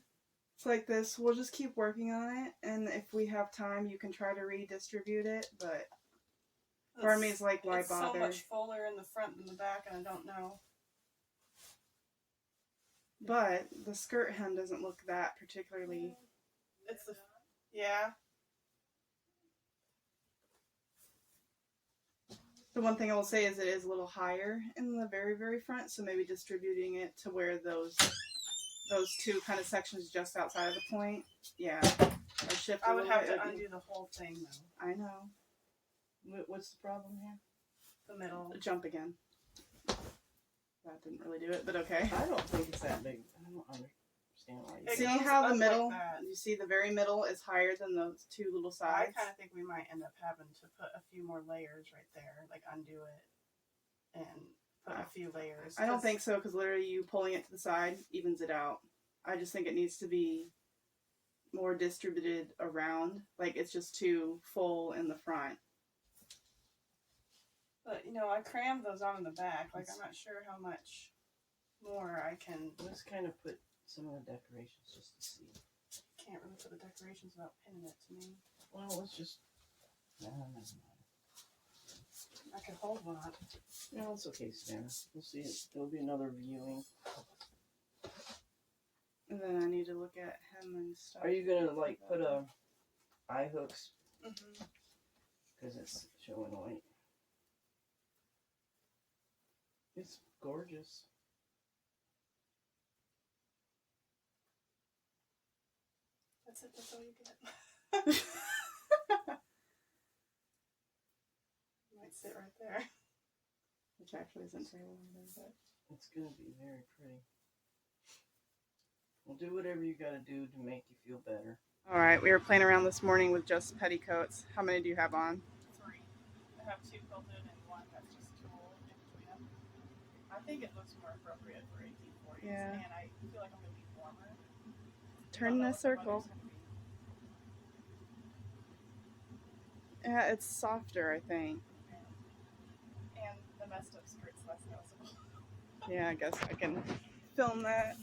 It's like this. We'll just keep working on it, and if we have time, you can try to redistribute it, but part of me is like, why it's bother? so much fuller in the front than the back, and I don't know. But the skirt hem doesn't look that particularly. It's the... Yeah. The one thing I will say is it is a little higher in the very, very front, so maybe distributing it to where those two kind of sections just outside of the point, yeah, or shift. I would have to undo the whole thing, though. I know. What's the problem here? The middle. Jump again. That didn't really do it, but okay. I don't think it's that big. I don't understand why you It See goes how the up middle, like that. you see the very middle is higher than those two little I sides? kind of think we might end up having to put a few more layers right there, like undo it and put a few layers. I don't think so, because literally you pulling it to the side evens it out. I just think it needs to be more distributed around. Like, it's just too full in the front. But, you know, I crammed those on in the back. Like, I'm not sure how much more I can... Let's kind of put some of the decorations just to see. Can't really put the decorations without pinning it to me. Well, let's just... No, never mind. I could hold one up. No, it's okay, Savannah. We'll see it. There'll be another viewing. And then I need to look at hem and stuff. Are you gonna, like, put eye hooks? Mm-hmm. Because it's showing white. It's gorgeous. That's it. That's all you get. Might sit right there. Which actually isn't terrible either, but... It's gonna be very pretty. Well, do whatever you gotta do to make you feel better. Alright, we were playing around this morning with just petticoats. How many do you have on? 3. I have 2 quilted and 1 that's just tulle in between them. I think it looks more appropriate for 1840s, Yeah. and I feel like I'm going to be warmer. Turn in a circle. Yeah, it's softer, I think. And the messed up skirt's less noticeable. Yeah, I guess I can film that.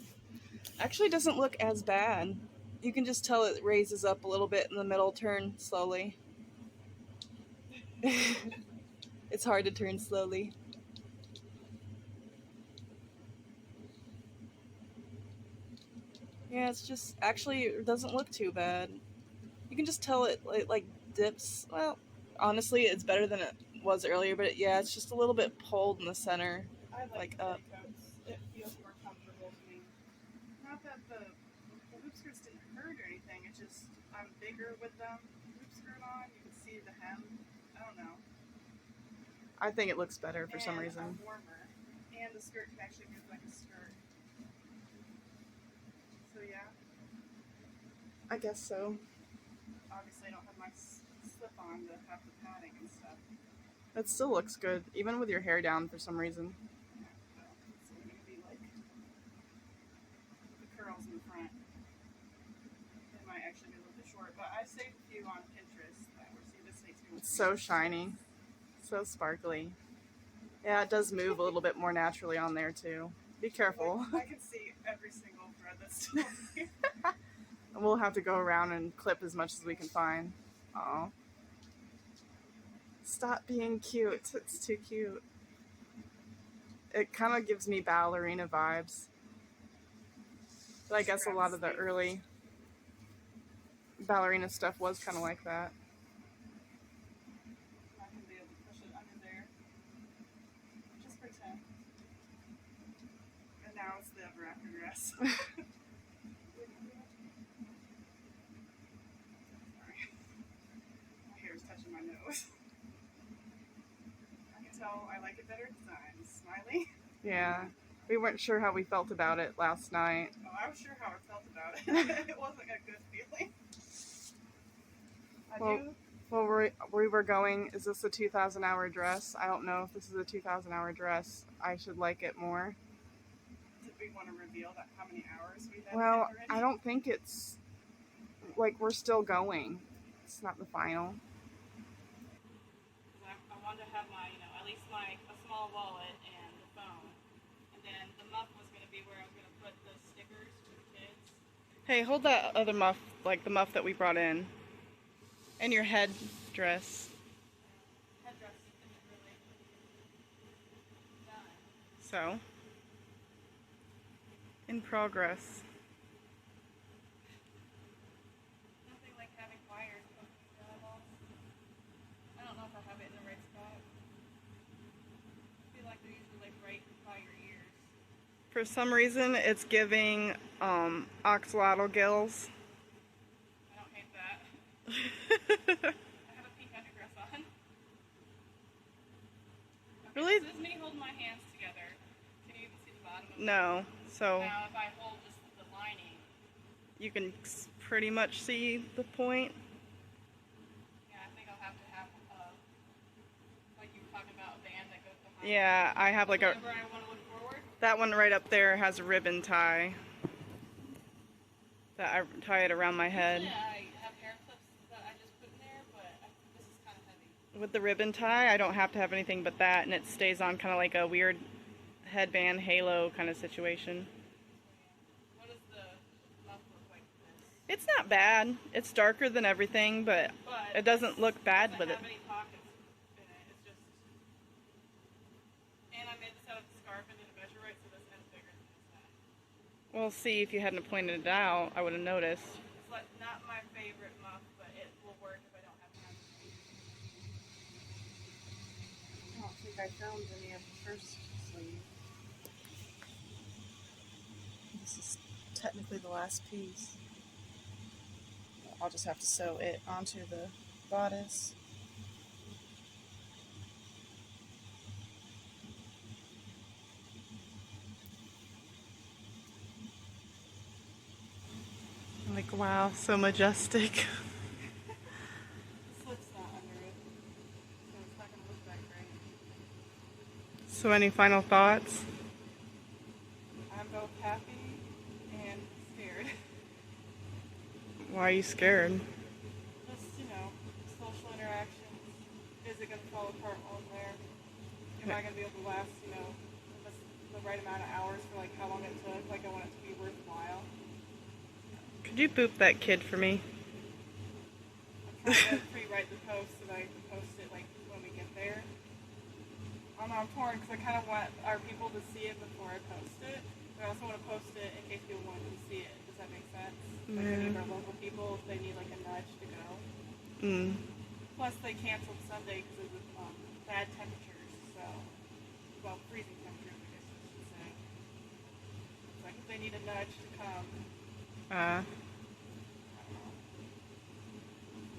Actually doesn't look as bad. You can just tell it raises up a little bit in the middle, turn slowly. It's hard to turn slowly. Yeah, it's just, actually, it doesn't look too bad. You can just tell it, like dips. Well, honestly, it's better than it was earlier, but yeah, it's just a little bit pulled in the center. I Like the up. petticoats. It feels more comfortable to me. Not that the hoop skirts didn't hurt or anything, it's just I'm bigger with them. Hoop skirt on, you can see the hem. I don't know. I think it looks better for some And reason. I'm warmer. And the skirt can actually move like a skirt. So yeah, I guess so. obviously I don't have my slip on to have the padding and stuff. It still looks good, even with your hair down for some reason. Yeah, so it's going to be like the curls in the front. It might actually be a little bit short, but I saved a few on Pinterest that were, see, this makes me look It's so shiny, so sparkly. Yeah, it does move a little bit more naturally on there too. Be careful. Like, I can see every single thread that's still on here. We'll have to go around and clip as much as we can find. Oh. Stop being cute. It's too cute. It kind of gives me ballerina vibes. But I guess a lot of the early ballerina stuff was kind of like that. I can be able to push it under there. Just pretend. it's the ever after dress. Sorry. My hair is touching my nose. I can tell I like it better because I'm smiling. Yeah. We weren't sure how we felt about it last night. Oh, I was sure how I felt about it. It wasn't a good feeling. Well, we were going, is this a 2,000 hour dress? I don't know if this is a 2,000 hour dress. I should like it more. Did we want to reveal that how many hours we had? Well, already? I don't think it's, like, we're still going. It's not the final. I wanted to have my, at least a small wallet and the phone. And then the muff was going to be where I was going to put the stickers for the kids. Hey, hold that other muff, like the muff that we brought in. And your head dress. Headdress isn't really done. So, in progress. Nothing like having wires poking through the eyeballs. I don't know if I have it in the right spot. I feel like they're usually like right by your ears. For some reason, it's giving axolotl gills. I don't hate that. I have a pink underdress on. Okay, Really? this is me holding my hands together. Can you even see the bottom of it? No, so Now if I hold just the lining. you can pretty much see the point. Yeah, I think I'll have to have like you were talking about, a band that goes behind. Yeah, I have like a, Whenever I want to look forward. that one right up there has a ribbon tie. That I tie it around my head. Yeah, I have hair clips that I just put in there, but this is kind of heavy. With the ribbon tie, I don't have to have anything but that, and it stays on kind of like a weird headband halo kind of situation. What does the muff look like with this? It's not bad. It's darker than everything, but it doesn't look bad with it. Doesn't have any pockets in it. It's just. And I made this out of the scarf and didn't measure right, so this end's bigger than this end. Well, see, if you hadn't pointed it out, I would have noticed. It's like not my favorite muff, but it will work if I don't have to have it. I don't think I found any of the first sleeve. This is technically the last piece. I'll just have to sew it onto the bodice. I'm like, wow, so majestic. The slip's not under it, so it's not going to look that great. So any final thoughts? I'm both happy and scared. Why are you scared? Just, social interactions. Is it going to fall apart while I'm there? Am I going to be able to last, the right amount of hours for like how long it took? Like I want it to be worthwhile. Could you boop that kid for me? I'm trying to pre-write the post so that I can post it like when we get there. I don't know, I'm torn because I kind of want our people to see it before I post it. But I also want to post it in case people want to see it. Does that make sense? Like any of our local people, if they need like a nudge to go. Plus they canceled Sunday because of bad temperatures. So, well, freezing temperatures, I guess I should say. It's like if they need a nudge to come.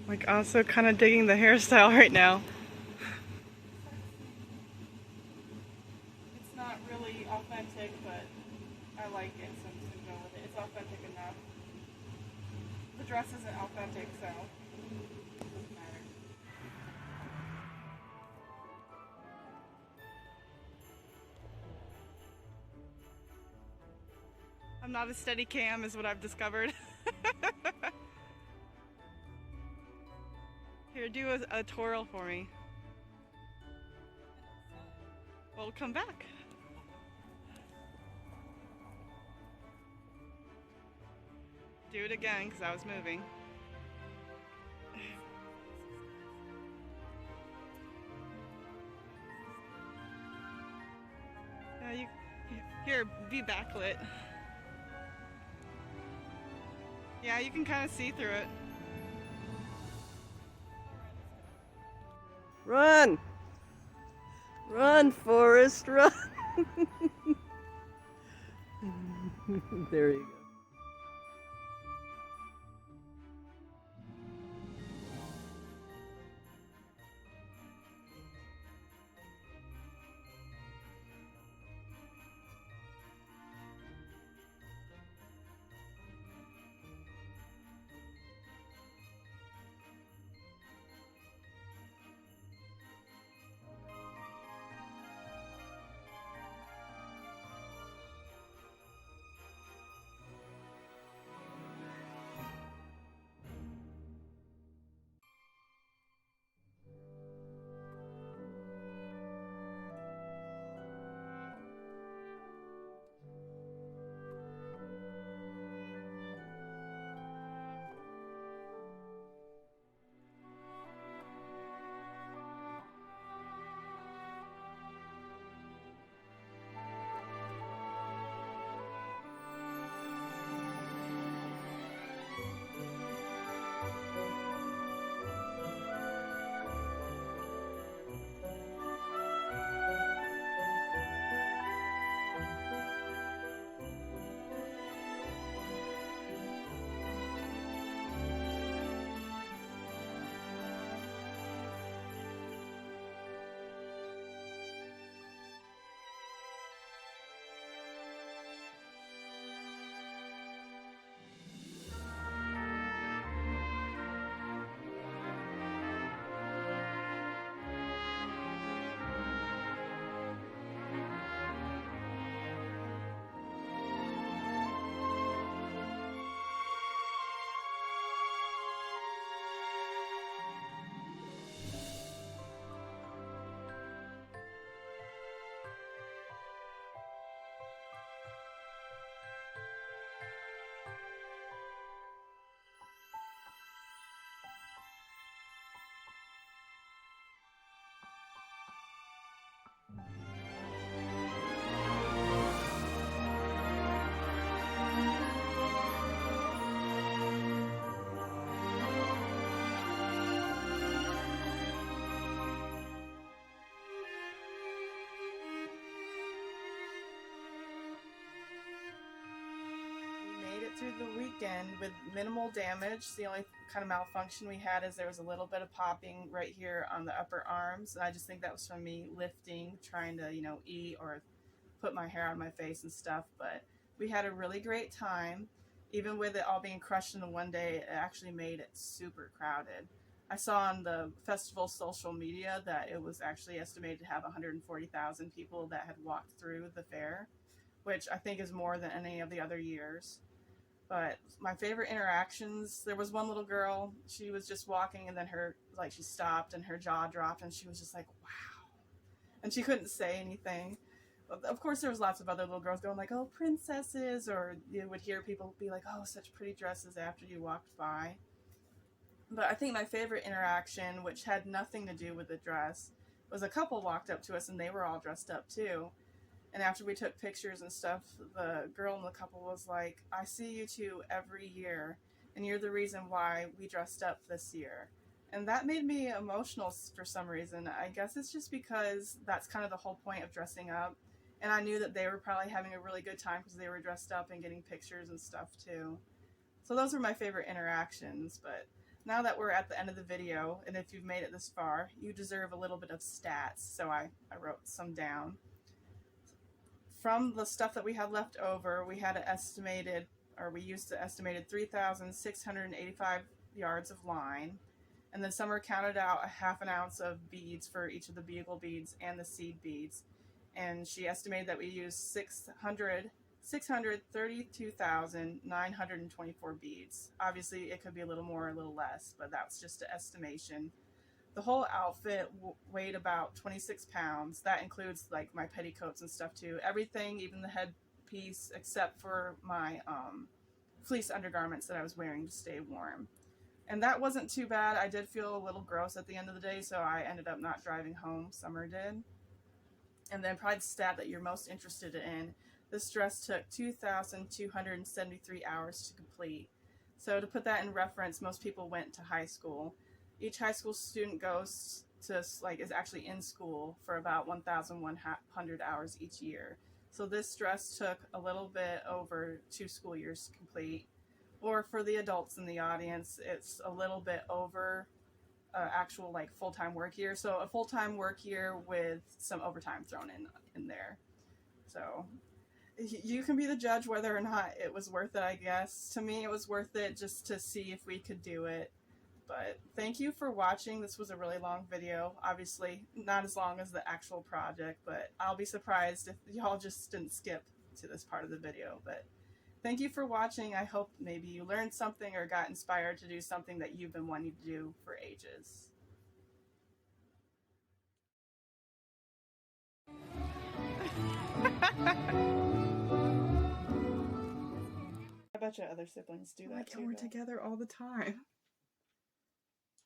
Like also kind of digging the hairstyle right now. It's not really authentic, but I like it, so I'm just gonna go with it. It's authentic enough. The dress isn't authentic, so it doesn't matter. I'm not a steady cam is what I've discovered. Here, do a twirl for me. Well, come back. Do it again, because I was moving. Here, be backlit. Yeah, you can kind of see through it. Run! Run, Forrest, run! There you go. We made it through the weekend with minimal damage. The only kind of malfunction we had is there was a little bit of popping right here on the upper arms, and I just think that was from me lifting, trying to, eat or put my hair on my face and stuff. But we had a really great time. Even with it all being crushed in one day, it actually made it super crowded. I saw on the festival social media that it was actually estimated to have 140,000 people that had walked through the fair, which I think is more than any of the other years. But my favorite interactions, there was one little girl, she was just walking and then she stopped and her jaw dropped and she was just like, wow. And she couldn't say anything. Of course, there was lots of other little girls going like, oh, princesses, or you would hear people be like, oh, such pretty dresses after you walked by. But I think my favorite interaction, which had nothing to do with the dress, was a couple walked up to us and they were all dressed up too. And after we took pictures and stuff, the girl in the couple was like, I see you two every year, and you're the reason why we dressed up this year. And that made me emotional for some reason. I guess it's just because that's kind of the whole point of dressing up. And I knew that they were probably having a really good time because they were dressed up and getting pictures and stuff too. So those were my favorite interactions. But now that we're at the end of the video, and if you've made it this far, you deserve a little bit of stats. So I wrote some down. From the stuff that we had left over, we used the estimated 3,685 yards of line. And then Summer counted out a half an ounce of beads for each of the bugle beads and the seed beads. And she estimated that we used 632,924 beads. Obviously, it could be a little more or a little less, but that's just an estimation. The whole outfit weighed about 26 pounds. That includes like my petticoats and stuff too. Everything, even the headpiece, except for my fleece undergarments that I was wearing to stay warm. And that wasn't too bad. I did feel a little gross at the end of the day, so I ended up not driving home. Summer did. And then probably the stat that you're most interested in, this dress took 2,273 hours to complete. So to put that in reference, most people went to high school. Each high school student is actually in school for about 1,100 hours each year. So this dress took a little bit over 2 school years complete. Or for the adults in the audience, it's a little bit over actual like full-time work year. So a full-time work year with some overtime thrown in there. So you can be the judge whether or not it was worth it, I guess. To me, it was worth it just to see if we could do it. But thank you for watching. This was a really long video. Obviously, not as long as the actual project, but I'll be surprised if y'all just didn't skip to this part of the video. But thank you for watching. I hope maybe you learned something or got inspired to do something that you've been wanting to do for ages. I bet you other siblings do that too. We're though. together all the time.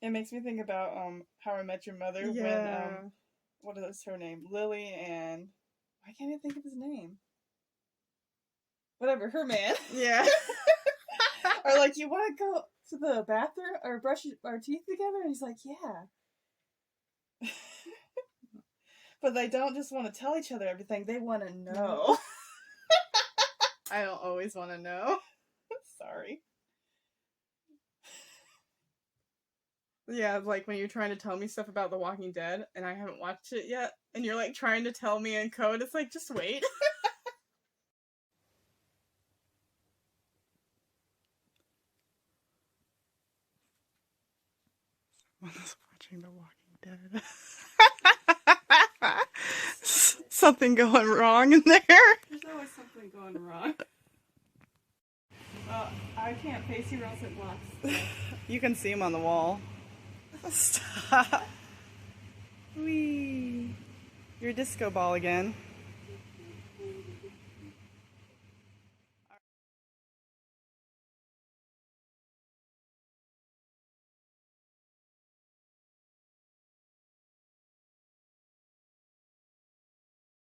It makes me think about How I Met Your Mother when what is her name? Lily and why can't I think of his name? Whatever, her man. Yeah. Or like, you want to go to the bathroom or brush our teeth together? And he's like, yeah. But they don't just want to tell each other everything. They want to know. I don't always want to know. Sorry. Yeah, like when you're trying to tell me stuff about The Walking Dead and I haven't watched it yet, and you're like trying to tell me in code, it's like, just wait. Someone's watching The Walking Dead. Something going wrong in there. There's always something going wrong. I can't face you or else it blocks. You can see him on the wall. Stop. Whee! Your disco ball again.